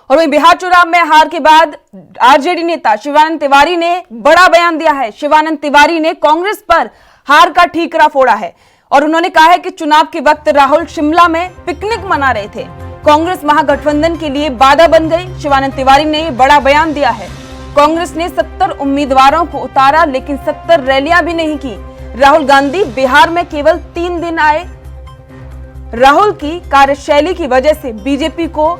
और वहीं बिहार चुनाव में हार के बाद आरजेडी नेता शिवानंद तिवारी ने बड़ा बयान दिया है। शिवानंद तिवारी ने कांग्रेस पर हार का ठीकरा फोड़ा है और उन्होंने कहा है कि चुनाव के वक्त राहुल शिमला में पिकनिक मना रहे थे, कांग्रेस महागठबंधन के लिए बाधा बन गई। शिवानंद तिवारी ने बड़ा बयान दिया है। कांग्रेस ने 70 उम्मीदवारों को उतारा लेकिन 70 रैलियां भी नहीं की। राहुल गांधी बिहार में केवल 3 दिन आए। राहुल की कार्यशैली की वजह से बीजेपी को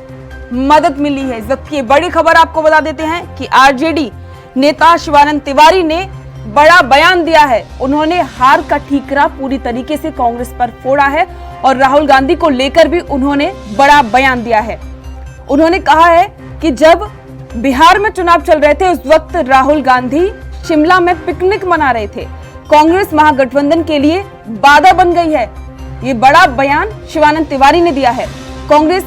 मदद मिली है। इस वक्त की बड़ी खबर आपको बता देते हैं कि आरजेडी नेता शिवानंद तिवारी ने बड़ा बयान दिया है। उन्होंने हार का ठीकरा पूरी तरीके से कांग्रेस पर फोड़ा है और राहुल गांधी को लेकर भी उन्होंने बड़ा बयान दिया है। उन्होंने कहा है कि जब बिहार में चुनाव चल रहे थे उस वक्त राहुल गांधी शिमला में पिकनिक मना रहे थे, कांग्रेस महागठबंधन के लिए बाधा बन गई है। ये बड़ा बयान शिवानंद तिवारी ने दिया है। कांग्रेस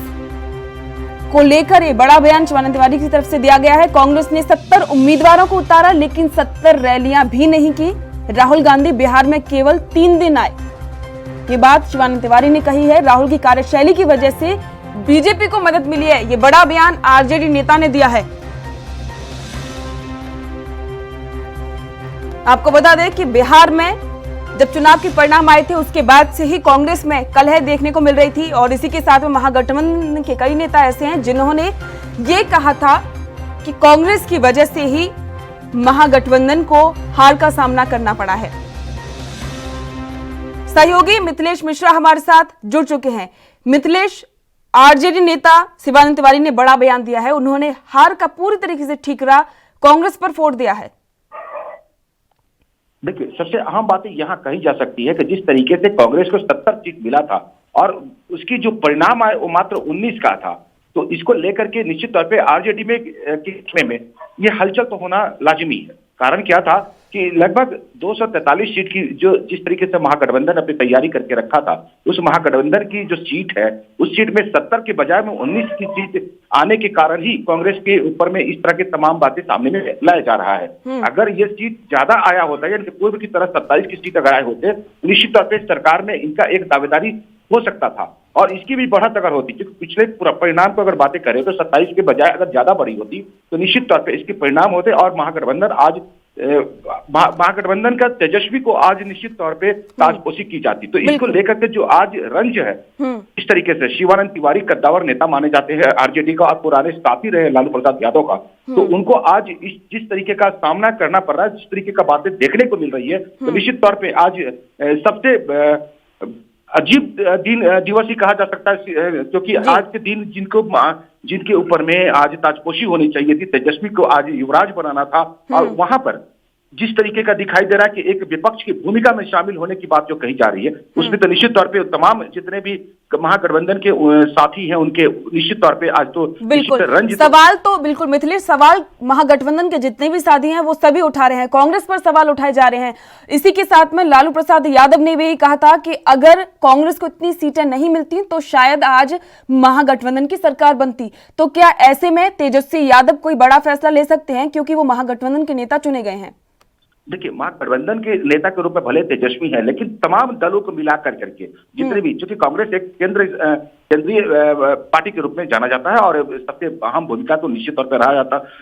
को लेकर ये बड़ा बयान शिवानंद तिवारी की तरफ से दिया गया है। कांग्रेस ने 70 उम्मीदवारों को उतारा लेकिन 70 रैलियां भी नहीं की। राहुल गांधी बिहार में केवल 3 दिन आए। ये बात शिवानंद तिवारी ने कही है। राहुल की कार्यशैली की वजह से बीजेपी को मदद मिली है। ये बड़ा बयान आरजेडी नेता ने दिया है। आपको बता दें कि बिहार में जब चुनाव के परिणाम आए थे उसके बाद से ही कांग्रेस में कलह देखने को मिल रही थी और इसी के साथ में महागठबंधन के कई नेता ऐसे हैं जिन्होंने ये कहा था कि कांग्रेस की वजह से ही महागठबंधन को हार का सामना करना पड़ा है। सहयोगी मिथिलेश मिश्रा हमारे साथ जुड़ चुके हैं। मिथिलेश, आरजेडी नेता शिवानंद तिवारी ने बड़ा बयान दिया है। उन्होंने हार का पूरी तरीके से ठीकरा कांग्रेस पर फोड़ दिया है। देखिए, सबसे अहम बात यहाँ कही जा सकती है कि जिस तरीके से कांग्रेस को 70 सीट मिला था और उसकी जो परिणाम आए वो मात्र 19 का था, तो इसको लेकर के निश्चित तौर पे आरजेडी में ये हलचल तो होना लाजिमी है। कारण क्या था कि लगभग 243 सीट की जो जिस तरीके से महागठबंधन अपनी तैयारी करके रखा था, उस महागठबंधन की जो सीट है उस सीट में 70 के बजाय में 19 की सीट आने के कारण ही कांग्रेस के ऊपर में इस तरह की तमाम बातें सामने में लाया जा रहा है। अगर ये सीट ज्यादा आया होता है, यानी पूर्व की तरह 27 की सीट अगर आए होते, निश्चित तौर पर सरकार में इनका एक दावेदारी हो सकता था और इसकी भी बढ़त अगर होती, क्योंकि पिछले परिणाम को अगर बातें करें तो 27 के बजाय अगर ज्यादा बड़ी होती तो निश्चित तौर पे इसके परिणाम होते और महागठबंधन का तेजस्वी को आज निश्चित तौर पे ताजपोशी की जाती। तो इसको लेकर के जो आज रंज है, इस तरीके से शिवानंद तिवारी कद्दावर नेता माने जाते हैं आरजेडी का और पुराने साथी रहे लालू प्रसाद यादव का, तो उनको आज जिस तरीके का सामना करना पड़ रहा है, जिस तरीके का बातें देखने को मिल रही है, तो निश्चित तौर पे आज सबसे अजीब दिवस ही कहा जा सकता है, क्योंकि आज के दिन जिनके ऊपर में आज ताजपोशी होनी चाहिए थी, तेजस्वी को आज युवराज बनाना था और वहां पर जिस तरीके का दिखाई दे रहा है कि एक विपक्ष की भूमिका में शामिल होने की बात जो कही जा रही है, उसमें तो निश्चित तौर पे तमाम जितने भी महागठबंधन के साथी हैं उनके निश्चित तौर पे आज तो बिल्कुल सवाल तो बिल्कुल मिथिलेश, सवाल महागठबंधन के जितने भी साथी हैं वो सभी उठा रहे हैं, कांग्रेस पर सवाल उठाए जा रहे हैं। इसी के साथ में लालू प्रसाद यादव ने भी यही कहा था कि अगर कांग्रेस को इतनी सीटें नहीं मिलती तो शायद आज महागठबंधन की सरकार बनती। तो क्या ऐसे में तेजस्वी यादव कोई बड़ा फैसला ले सकते हैं क्योंकि वो महागठबंधन के नेता चुने गए हैं? देखिए, महागठबंधन के नेता के रूप में भले तेजस्वी है, लेकिन तमाम दलों को मिलाकर करके जितने भी, क्योंकि कांग्रेस एक केंद्रीय पार्टी के रूप में जाना जाता है और सबसे अहम भूमिका तो निश्चित तौर पर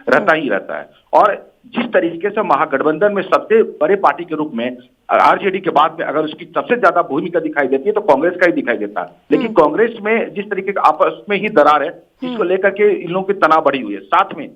रहता है। और जिस तरीके से महागठबंधन में सबसे बड़े पार्टी के रूप में आरजेडी के बाद में अगर उसकी सबसे ज्यादा भूमिका दिखाई देती है तो कांग्रेस का ही दिखाई देता है। लेकिन कांग्रेस में जिस तरीके का आपस में ही दरार है, जिसको लेकर के इन लोगों की तनाव बढ़ी हुई है, साथ में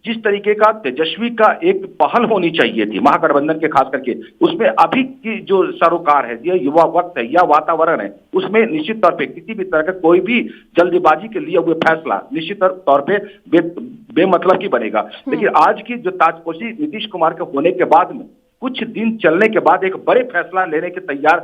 जिस तरीके का तेजस्वी का एक पहल होनी चाहिए थी महागठबंधन के, खास करके उसमें अभी की जो सरोकार है, ये युवा वक्त है या वातावरण है, उसमें निश्चित तौर पे किसी भी तरह का कोई भी जल्दबाजी के लिए हुए फैसला निश्चित तौर पे बेमतलब ही बनेगा। लेकिन आज की जो ताजपोशी नीतीश कुमार के होने के बाद में कुछ दिन चलने के बाद एक बड़े फैसला लेने के तैयार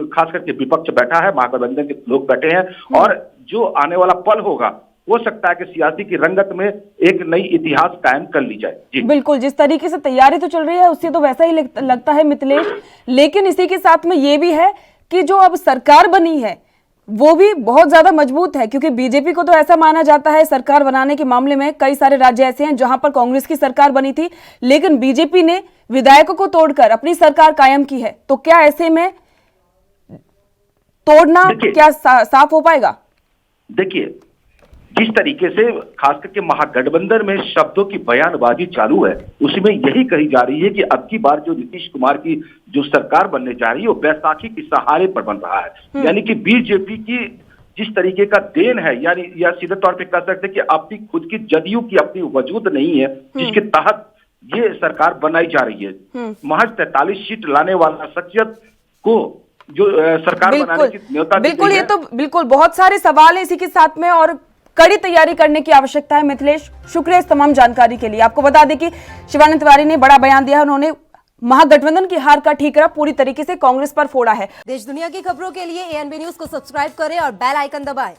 खास करके विपक्ष बैठा है, महागठबंधन के लोग बैठे हैं और जो आने वाला पल होगा हो सकता है कि सियासी की रंगत में एक नई इतिहास कायम कर ली जाए। जी बिल्कुल, जिस तरीके से तैयारी तो चल रही है उससे तो वैसा ही लगता है मिथिलेश, लेकिन इसी के साथ में ये भी है कि जो अब सरकार बनी है वो भी बहुत ज्यादा मजबूत है, क्योंकि बीजेपी को तो ऐसा माना जाता है सरकार बनाने के मामले में कई सारे राज्य ऐसे हैं जहां पर कांग्रेस की सरकार बनी थी, लेकिन बीजेपी ने विधायकों को तोड़कर अपनी सरकार कायम की है। तो क्या ऐसे में तोड़ना क्या साफ हो पाएगा? देखिए, जिस तरीके से खास करके महागठबंधन में शब्दों की बयानबाजी चालू है, उसमें यही कही जा रही है कि अब की बार जो नीतीश कुमार की जो सरकार बनने जा रही है वो बैसाखी के सहारे पर बन रहा है। यानी कि बीजेपी की जिस तरीके का देन है, यानी या सीधे तौर पे कह सकते हैं कि अपनी खुद की जदयू की अपनी वजूद नहीं है जिसके तहत ये सरकार बनाई जा रही है। महज 43 सीट लाने वाला शख्सियत को जो सरकार बनाने की न्योता दी बिल्कुल, गई ये है। तो बिल्कुल बहुत सारे सवाल है इसी के साथ में और कड़ी तैयारी करने की आवश्यकता है। मिथिलेश, शुक्रिया इस तमाम जानकारी के लिए। आपको बता दें कि शिवानंद तिवारी ने बड़ा बयान दिया है। उन्होंने महागठबंधन की हार का ठीकरा पूरी तरीके से कांग्रेस पर फोड़ा है। देश दुनिया की खबरों के लिए ANB न्यूज को सब्सक्राइब करें और बेल आइकन दबाएं।